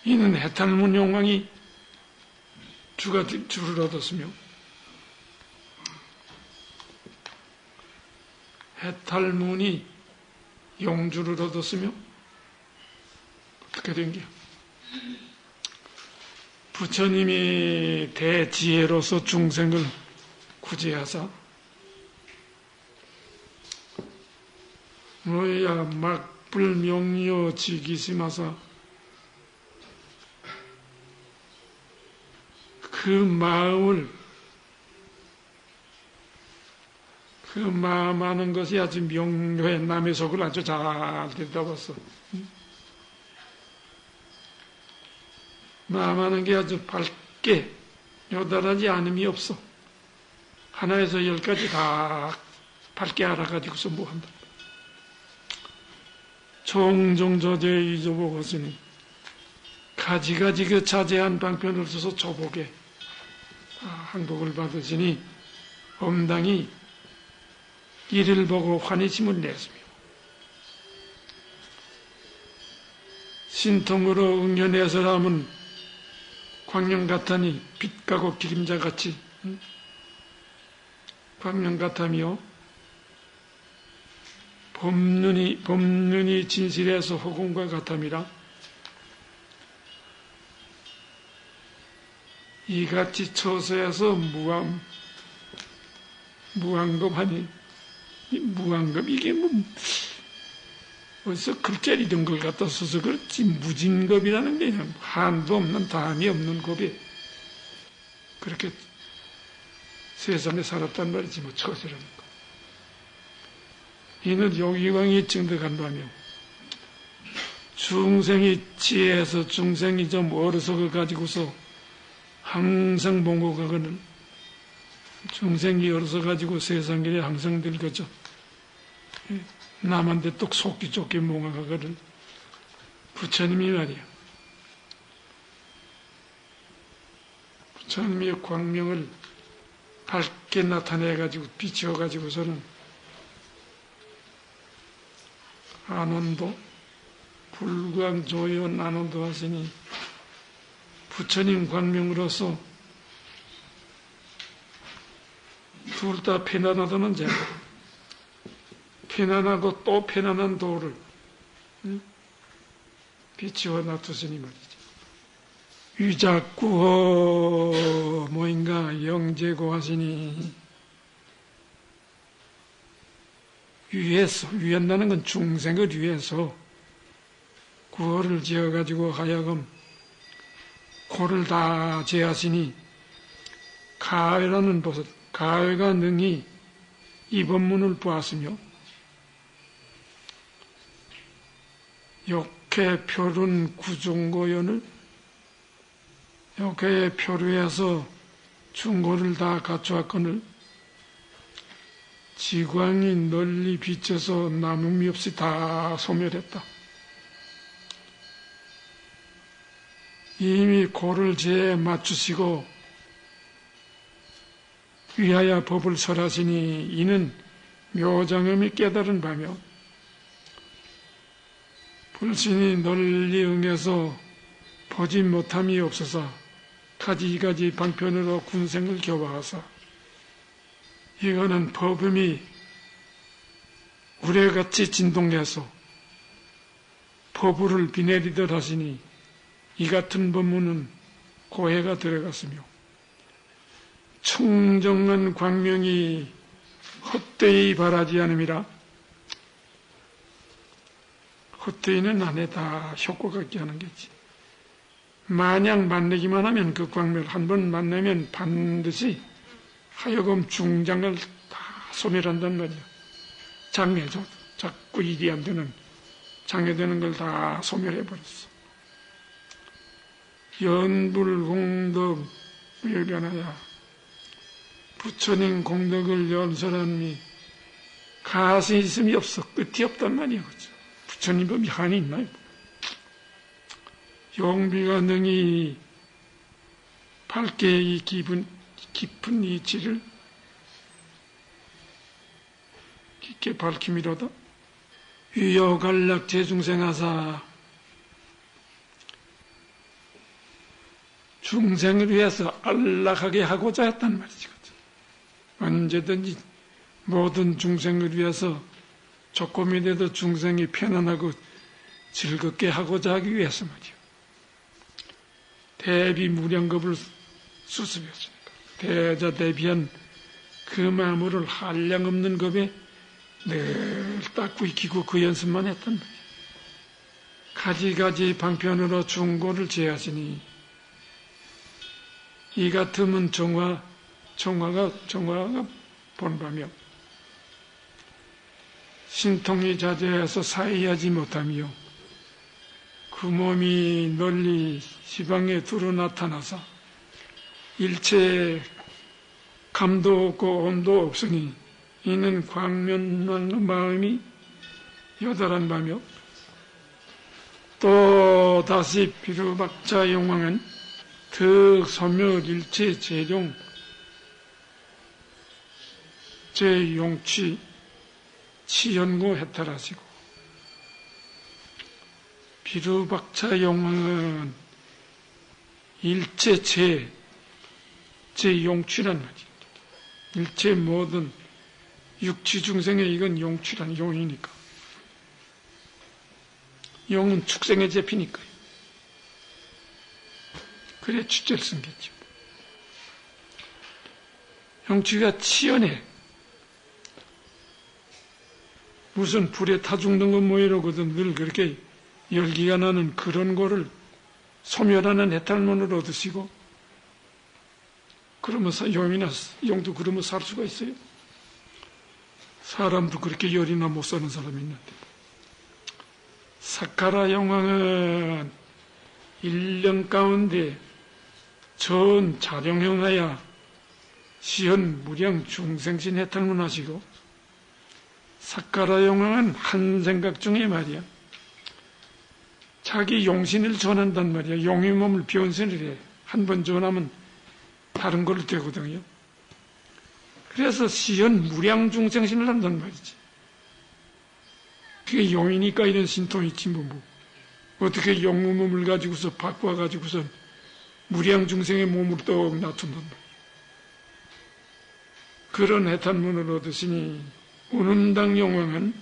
이는 해탈문 용왕이 주를 얻었으며 해탈문이 용주를 얻었으며 어떻게 된 게야? 부처님이 대지혜로서 중생을 구제하사 뭐야 막불명료 지기심하사 그 마음하는 것이 아주 명료해. 남의 속을 아주 잘 들여다봤어. 마음하는 게 아주 밝게 요달하지 않음이 없어. 하나에서 10까지 다 밝게 알아가지고서 뭐 한다. 종종 저제에 잊어보고서니 가지가지 그 자제한 방편을 써서 조복에 항복을 받으시니 엄당이 이를 보고 환희심을 냈으며 신통으로 응연해서라면 광명 같으니 빛가고 기림자 같이 광명 같으며 법륜이 진실해서 호공과 같음이라 이같이 처세에서 무한겁하니, 무한겁, 이게 뭐, 어디서 글자리 이런 걸 갖다 써서 그렇지, 무진겁이라는 게 한도 없는, 담이 없는 겁이 그렇게 세상에 살았단 말이지, 뭐, 처세라는 거. 이는 요기광이 증득한 바며, 중생이 지혜에서 중생이 좀 어려서 그 가지고서 항상 몽고가거늘, 중생이 어려서 가지고 세상일에 항상 들거죠. 남한테 똑 속기 좁게 몽고가거늘, 부처님이 말이야. 부처님의 광명을 밝게 나타내가지고 비추어가지고서는 안온도, 불광, 조연, 안온도 하시니 부처님 광명으로서 둘 다 편안하다는 자, 편안하고 또 편안한 도를 비추어 놔두시니 말이죠. 위작구호 뭐인가 영재고 하시니 위해서, 위한다는 건 중생을 위해서 구호를 지어가지고 하여금 고를 다 제하시니 가을이라는 보석, 가을과 능히 이 법문을 보았으며 욕해 표륜 구중고연을 욕해 표류해서 중고를 다 갖추었거늘 지광이 널리 비쳐서 남음이 없이 다 소멸했다. 이미 고를 제에 맞추시고 위하여 법을 설하시니 이는 묘장음이 깨달은 바며 불신이 널리 응해서 보지 못함이 없어서 가지가지 방편으로 군생을 교화하사 이거는 법음이 우레같이 진동해서 법을 비내리듯 하시니 이 같은 법문은 고해가 들어갔으며 청정한 광명이 헛되이 바라지 않음이라. 헛되이는 안에다 효과 같게 하는 거지. 마냥 만나기만 하면 그 광명을 한 번 만나면 반드시 하여금 중장을 다 소멸한단 말이야. 장애죠. 자꾸 일이 안 되는, 장애되는 걸 다 소멸해버렸어. 연불공덕 열변하야. 부처님 공덕을 연 사람이 가시 있음이 없어. 끝이 없단 말이야. 그렇죠? 부처님 법이 한이 있나요? 용비가 능히 밝게 이 깊은 이치를 깊게 밝힘이로다. 위여간락 제중생하사 중생을 위해서 안락하게 하고자 했단 말이지. 언제든지 모든 중생을 위해서 조금이라도 중생이 편안하고 즐겁게 하고자 하기 위해서 말이야. 대비무량겁을 수습했으니까. 대자 대비한 그 마음을 한량없는 겁에 늘 닦고 익히고 그 연습만 했단 말이야. 가지가지 방편으로 중고를 제하시니 이 같으면 정화가 본바며 신통이 자제해서 사이하지 못하며 그 몸이 널리 시방에 두루 나타나서 일체에 감도 없고 온도 없으니 이는 광면한 마음이 여달한 바며 또 다시 비루박자 용왕은 득소멸 일체 재종 제용취 치연고 해탈하시고 비루박차 용왕은 일체 제용취란 말이에요. 일체 모든 육취 중생에 이건 용취란 용이니까. 용은 축생에 잡히니까요. 그래 주제를 쓴 거죠. 용취가 치연해. 무슨 불에 타 죽는 건 뭐 이러거든. 늘 그렇게 열기가 나는 그런 거를 소멸하는 해탈문을 얻으시고, 그러면서 용도 그러면 살 수가 있어요? 사람도 그렇게 열이나 못 사는 사람이 있는데. 사카라 영왕은 1년 가운데 전 자룡형하야 시현 무량 중생신 해탈문 하시고, 사카라 영왕은 한 생각 중에 말이야, 자기 용신을 전한단 말이야. 용의 몸을 변신을 해. 한 번 전하면 다른 걸로 되거든요. 그래서 시현 무량 중생신을 한단 말이지. 그게 용이니까 이런 신통이 있지 뭐. 어떻게 용의 몸을 가지고서 바꿔가지고서 무량 중생의 몸을 떡 낮춘단 말이야. 그런 해탈문을 얻으시니 운음당 용왕은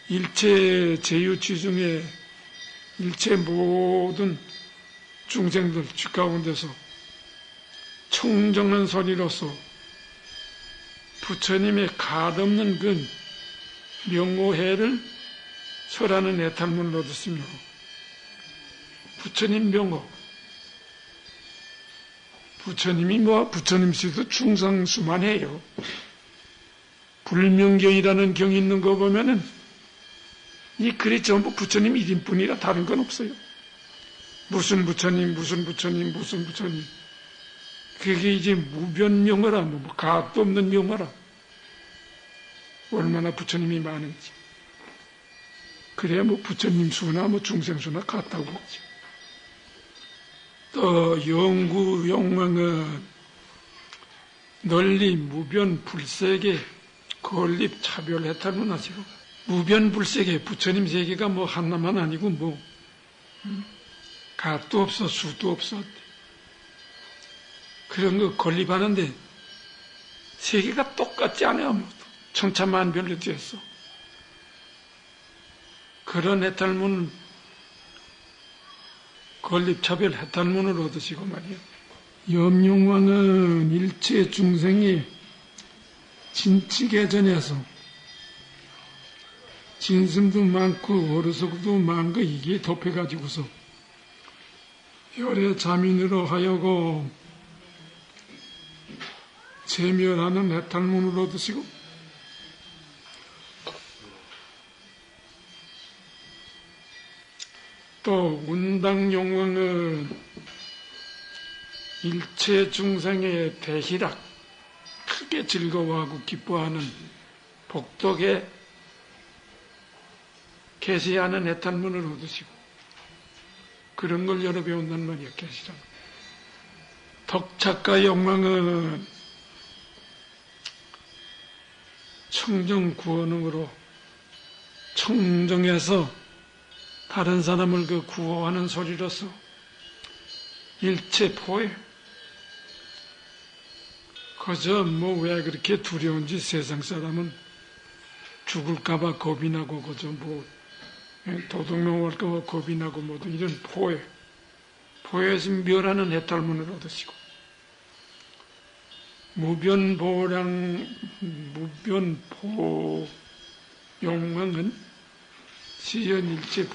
일체 제유치 중에 일체 모든 중생들 가운데서 청정한 소리로서 부처님의 가없는 그 명호해를 설하는 해탈문을 얻었으며, 부처님 명호, 부처님이 부처님씨도 충성수만해요. 불명경이라는 경이 있는 거 보면은 이 글이 전부 부처님 이름뿐이라 다른 건 없어요. 무슨 부처님, 무슨 부처님, 무슨 부처님. 그게 이제 무변명어라, 가도 없는 명어라. 얼마나 부처님이 많은지. 그래야 부처님 수나 중생 수나 같다고 하지. 또 영구 용왕은 널리 무변 불세계 건립 차별 해탈문 하시고, 무변 불세계 부처님 세계가 하나만 아니고 갓도 없어 수도 없어 그런 거 건립하는데 세계가 똑같지 않아요. 천차만별로 되었어. 그런 해탈문 건립 차별 해탈문을 얻으시고 말이야. 염룡왕은 일체 중생이 진치개전에서 진심도 많고 어리석도 많고 이게 덮여가지고서 혈의 자민으로 하여금 제멸하는 해탈문을 얻으시고, 또 운당용왕은 일체 중생의 대희락, 크게 즐거워하고 기뻐하는 복덕에 계시하는 해탈문을 얻으시고, 그런 걸 여러 배운단 말이야, 계시란. 덕착가 영왕은 청정 구원으로 청정해서 다른 사람을 구호하는 소리로서 일체 포해. 그저 왜 그렇게 두려운지 세상 사람은 죽을까봐 겁이 나고 그저 도둑놈 올까봐 겁이 나고 모두 이런 포해. 포해에서 멸하는 해탈문을 얻으시고, 무변보 용왕은 시연 일체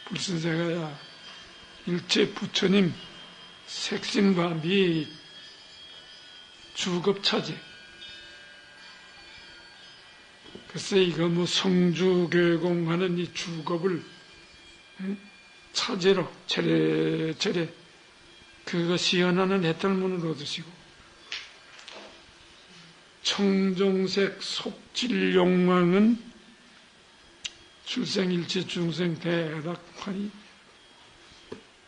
불선생하야 일체 부처님 색신과 미 주급차제. 글쎄 이거 성주개공하는 이 주급을 차제로 차례차례 그거 시연하는 해탈문을 얻으시고, 청정색 속질용왕은 출생일체 중생 대락하니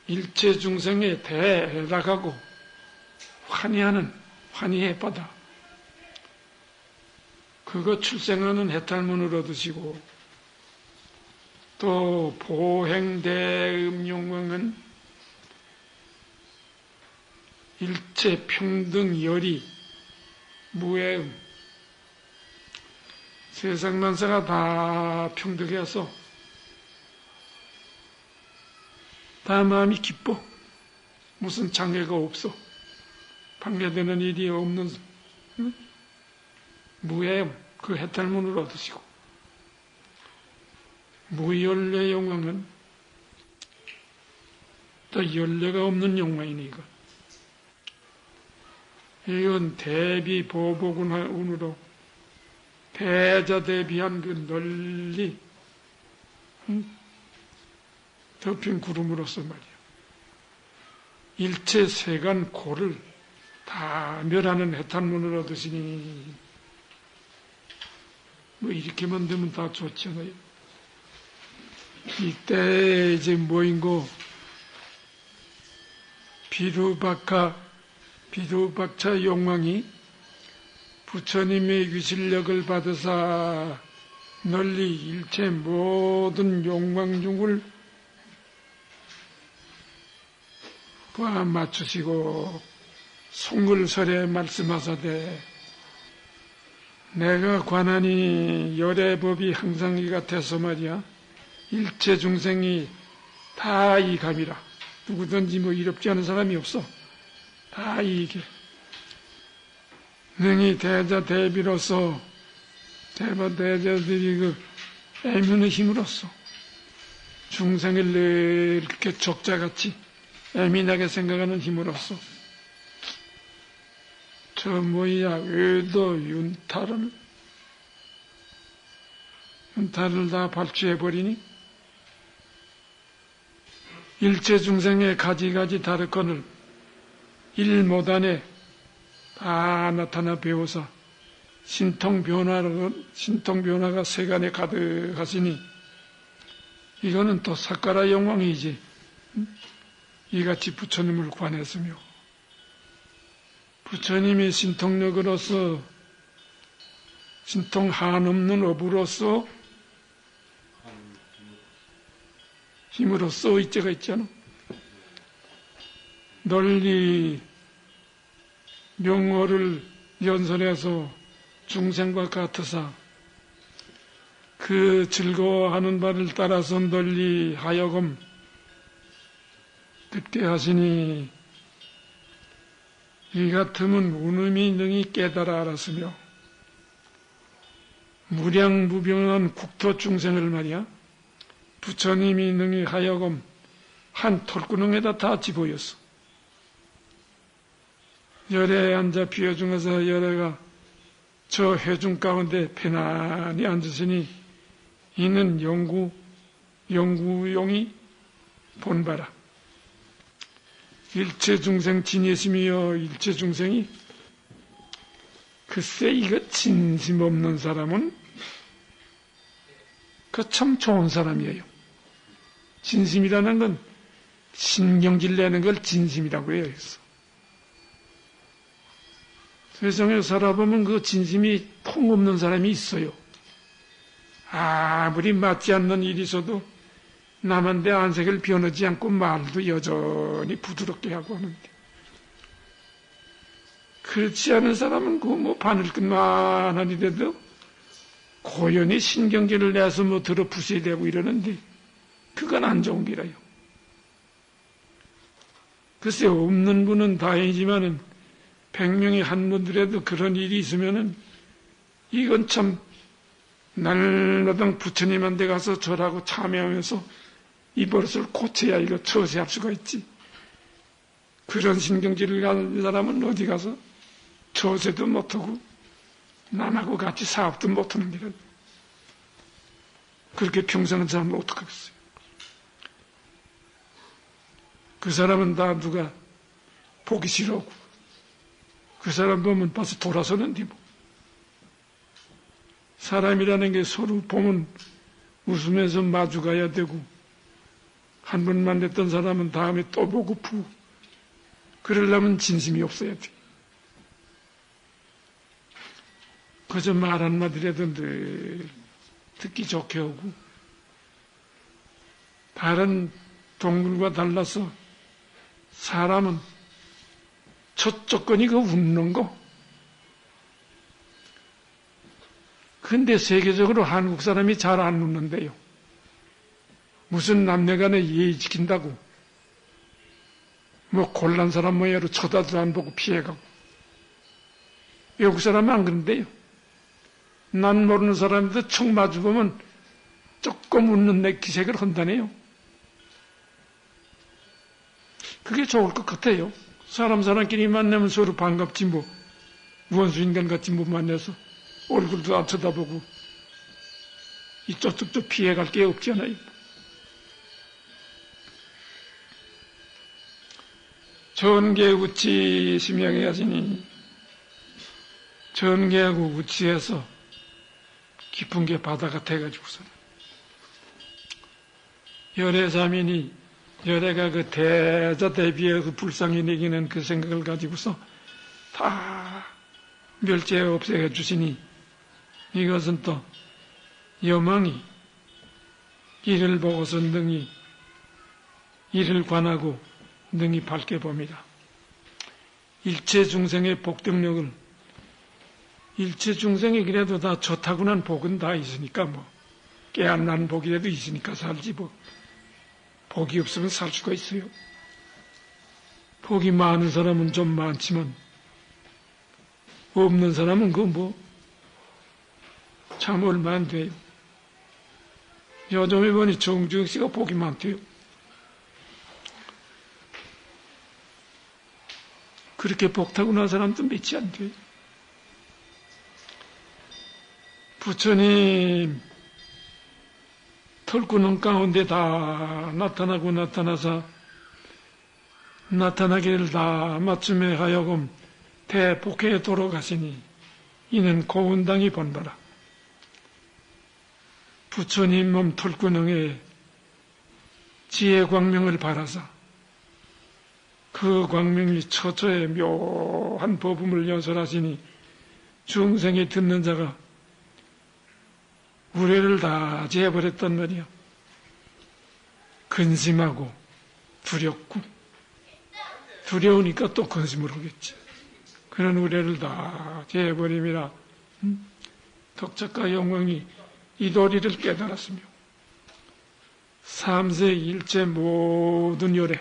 일체 중생의 대락하고 환희하는 환희의 바다, 그거 출생하는 해탈문을 얻으시고, 또 보행대음용왕은 일체 평등열이 무해음, 세상 만사가 다 평등해서 다 마음이 기뻐. 무슨 장애가 없어. 방해되는 일이 없는 무해음, 그 해탈문을 얻으시고, 무연례 욕망은 또 연례가 없는 욕망이니 이건 대비 보복운으로 대자대비한 그 널리 덮인 구름으로서 말이야. 일체 세간 고를 다 멸하는 해탈문을 얻으시니 뭐 이렇게만 되면 다 좋잖아요. 이때 이제 뭐인고 비루박차 욕망이 부처님의 귀실력을 받으사 널리 일체 모든 욕망중을 맞추시고 송글설에 말씀하사되 내가 관하니 열애법이 항상 이 같아서 말이야 일체 중생이 다 이 감이라 누구든지 뭐 이롭지 않은 사람이 없어 다 이게 능히 대자 대비로서 대자들이 그 애미는 힘으로써 중생을 이렇게 적자같이 애민하게 생각하는 힘으로써 저 뭐야 외도 윤탈을 다 발주해버리니 일체 중생의 가지가지 다르거늘 일모단에 다 나타나 배워서 신통변화가 세간에 가득하시니 이거는 또 사가라 영광이지. 이같이 부처님을 관했으며 부처님이 신통력으로서 신통 한없는 업으로서 힘으로써 의제가 있잖아. 널리 명호를 연설해서 중생과 같으사 그 즐거워하는 바를 따라서 널리 하여금 듣게 하시니 이 같으면 운음이 능히 깨달아 알았으며 무량무병한 국토 중생을 말이야 부처님이 능히 하여금 한 털구멍에다 다 집어였어. 열에 앉아 비어 중에서 열애가 저 회중 가운데 편안히 앉으시니 이는 영구용이 본바라. 일체 중생 진예심이여 일체 중생이 글쎄 이거 진심 없는 사람은 그 참 좋은 사람이에요. 진심이라는 건 신경질 내는 걸 진심이라고 해요. 세상에 살아보면 그 진심이 통 없는 사람이 있어요. 아무리 맞지 않는 일이 있어도 남한테 안색을 변하지 않고 말도 여전히 부드럽게 하고 하는데 그렇지 않은 사람은 그 뭐 바늘끝만 이라도 고연히 신경질을 내서 뭐 들어 부숴야 되고 이러는데 그건 안 좋은 기라요. 글쎄 없는 분은 다행이지만은 100명이 한 분들에도 그런 일이 있으면은 이건 참 날마다 부처님한테 가서 절하고 참여하면서 이 버릇을 고쳐야 이거 처세할 수가 있지. 그런 신경질을 가진 사람은 어디 가서 처세도 못하고 남하고 같이 사업도 못하는 길은 그렇게 평생은 살면 어떡하겠어요. 그 사람은 다 누가 보기 싫어하고 그 사람 보면 벌써 돌아서는데 뭐. 사람이라는 게 서로 보면 웃으면서 마주가야 되고 한 번만 냈던 사람은 다음에 또 보고프고 그러려면 진심이 없어야 돼. 그저 말 한마디라도 늘 듣기 좋게 하고 다른 동물과 달라서 사람은 첫 조건이 그 웃는 거. 근데 세계적으로 한국 사람이 잘 안 웃는데요. 무슨 남녀간에 예의 지킨다고 뭐 곤란 사람 모양으로 쳐다도 안 보고 피해가고 외국 사람은 안 그런데요. 난 모르는 사람인데 척 마주보면 조금 웃는 내 기색을 한다네요. 그게 좋을 것 같아요. 사람끼리 만나면 서로 반갑지 뭐. 원수인간같이 못 만나서 얼굴도 안 쳐다보고 이쪽저쪽 피해갈 게 없잖아요. 전개 우치 심양해야지니 전개하고 우치해서 깊은 게 바다 같아가지고서는 열애자민이 열애가 그 대자 대비의 그 불상이 내기는 그 생각을 가지고서 다 멸죄 없애해 주시니 이것은 또 여망이 이를 보고서 능히 이를 관하고 능히 밝게 봅니다. 일체 중생의 복덕력을 일체 중생이 그래도 다 좋다고난 복은 다 있으니까 뭐 깨알난 복이라도 있으니까 살지 뭐 복이 없으면 살 수가 있어요. 복이 많은 사람은 좀 많지만 없는 사람은 그 뭐 참 얼마 안 돼요. 요즘에 보니 정주영 씨가 복이 많대요. 그렇게 복타고난 사람도 몇이 안 돼요. 부처님 털구멍 가운데 다 나타나고 나타나서 나타나기를 다 맞춤에 하여금 대복회에 돌아가시니 이는 고운당이 본바라. 부처님 몸 털구멍에 지혜 광명을 발하사 그 광명이 처처에 묘한 법음을 연설하시니 중생이 듣는 자가 우레를 다 재버렸단 말이야. 근심하고 두렵고 두려우니까 또 근심을 하겠지. 그런 우레를 다 재버림이라 덕작과 영광이 이 도리를 깨달았으며 삼세 일체 모든 열애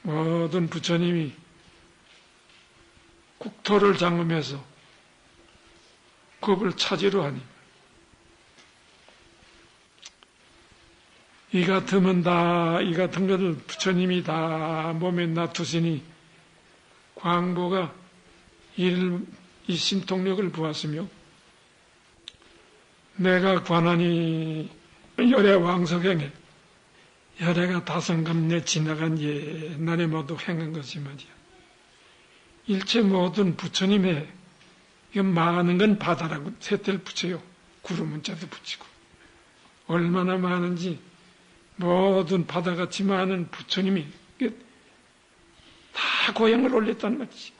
모든 부처님이 국토를 장엄해서 겁을 차지로 하니 이 같은 것을 부처님이 다 몸에 놔두시니 광보가 이 신통력을 부었으며 내가 관하니 열애 왕석행에 열애가 다성감내 지나간 옛날에 모두 행한 것이 말이야. 일체 모든 부처님의 이건 많은 건 바다라고 셋대를 붙여요. 구름 문자도 붙이고 얼마나 많은지 모든 바다같이 많은 부처님이 다 고향을 올렸단 말이지.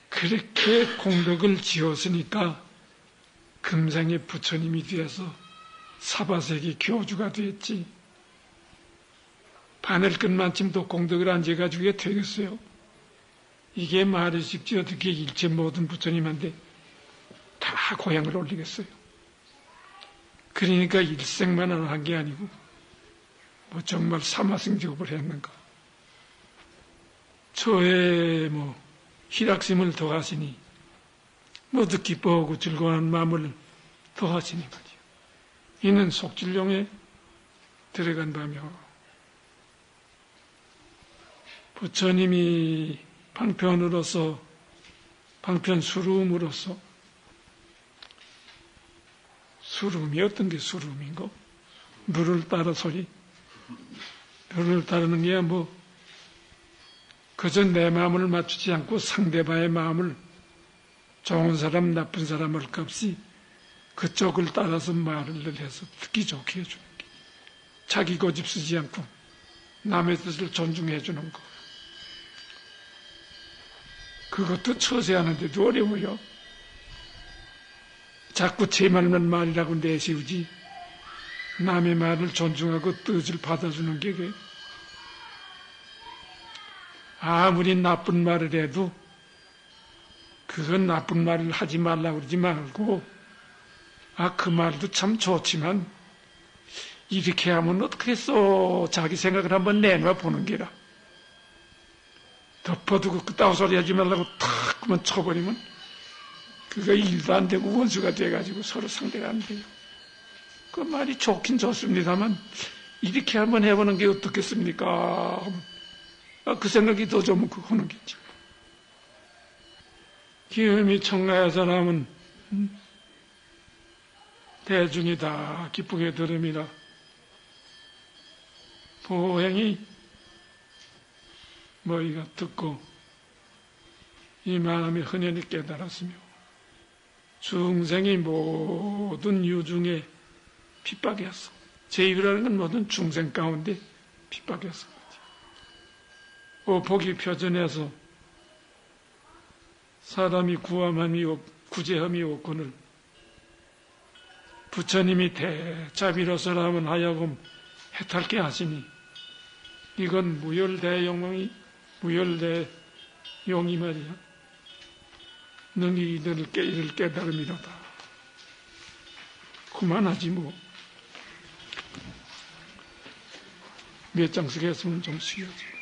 그렇게 공덕을 지었으니까 금생의 부처님이 되어서 사바세계 교주가 되었지. 바늘끝만큼도 공덕을 안 지어가지고 되겠어요. 이게 말이 쉽지 어떻게 일체 모든 부처님한테 다 고향을 올리겠어요. 그러니까 일생만 한 게 아니고 뭐 정말 사마승직업을 했는가. 저의 희락심을 더하시니 모두 기뻐하고 즐거워하는 마음을 더하시니 말이요. 이는 속질룡에 들어간 바며 부처님이 방편으로서 방편 수rum으로서 수rum이 어떤 게 수rum인고? 물을 따라 소리. 물을 따르는 게 그저 내 마음을 맞추지 않고 상대방의 마음을 좋은 사람, 나쁜 사람 할 것 없이 그쪽을 따라서 말을 해서 듣기 좋게 해주는 게. 자기 고집 쓰지 않고 남의 뜻을 존중해 주는 거. 그것도 처세하는데도 어려워요. 자꾸 제 말만 말이라고 내세우지 남의 말을 존중하고 뜻을 받아주는 게 아무리 나쁜 말을 해도 그건 나쁜 말을 하지 말라고 그러지 말고 그 말도 참 좋지만 이렇게 하면 어떻겠어 자기 생각을 한번 내놔 보는 게라. 덮어두고 그따위 소리 하지 말라고 탁 그만 쳐버리면 그거 일도 안 되고 원수가 돼가지고 서로 상대가 안 돼요. 그 말이 좋긴 좋습니다만 이렇게 한번 해보는 게 어떻겠습니까? 그 생각이 더 좀 하는 거지. 기음이 청가의 사람은 대중이 다 기쁘게 들음이라 보행이 머리가 듣고 이 마음이 흔연히 깨달았으며 중생이 모든 유중에 핍박이었어. 제입이라는 건 모든 중생 가운데 핍박이었어. 오폭이 표전해서 사람이 구제함이 없거늘 부처님이 대자비로서라면 하여금 해탈게 하시니 이건 무열대용이 말이야. 능히 이를 깨달음이로다. 그만하지 뭐. 몇 장씩 했으면 좀 쉬어지.